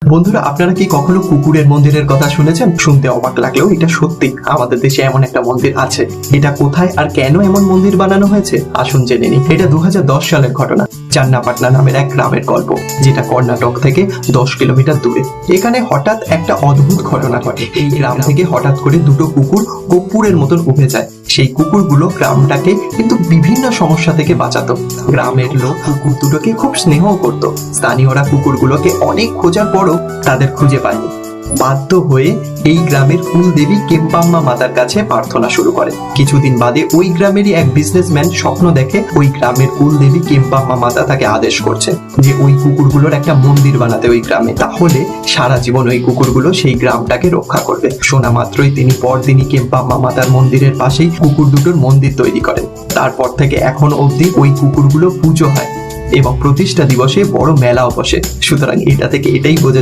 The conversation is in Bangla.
বন্ধুরা, আপনারা কি কখনো কুকুরের মন্দিরের কথা শুনেছেন? শুনতে অবাক লাগলেও এটা সত্যি, আমাদের দেশে এমন একটা মন্দির আছে। এটা কোথায় আর কেন এমন মন্দির বানানো হয়েছে আসুন জেনে নিই। এটা 2010 সালের ঘটনা। চান্নাপাটনা নামের এক গ্রামের গল্প, যেটা কর্ণাটক থেকে 10 কিলোমিটার দূরে। এখানে হঠাৎ একটা অদ্ভুত ঘটনা ঘটে। এই গ্রাম থেকে হঠাৎ করে দুটো কুকুর কর্পূরের মতন উঠে যায়। সেই কুকুরগুলো গ্রামটাকে কিন্তু বিভিন্ন সমস্যা থেকে বাঁচাতো। গ্রামের লোক কুকুর দুটোকে খুব স্নেহ করত। স্থানীয়রা কুকুরগুলোকে অনেক খোঁজার পরও তাদের খুঁজে পায়নি। বাধ্য হয়ে এই গ্রামের কুলদেবী কেম্পাম্মা মাতার কাছে প্রার্থনা শুরু করে। কিছুদিন বাদে ওই গ্রামেরই এক বিজনেসম্যান স্বপ্ন দেখে ওই গ্রামের কুলদেবী কেম্পাম্মা মাতা তাকে আদেশ করছে যে ওই কুকুরগুলোর একটা মন্দির বানাতে ওই গ্রামে, তাহলে সারা জীবন ওই কুকুরগুলো সেই গ্রামটাকে রক্ষা করবে। শোনা মাত্রই তিনি পরদিনই কেম্পাম্মা মাতার মন্দিরের পাশেই কুকুর দুটোর মন্দির তৈরি করেন। তারপর থেকে এখন অবধি ওই কুকুরগুলো পুজো হয় এবং প্রতিষ্ঠা দিবসে বড় মেলাও বসে। সুতরাং এটা থেকে এটাই বোঝা যায়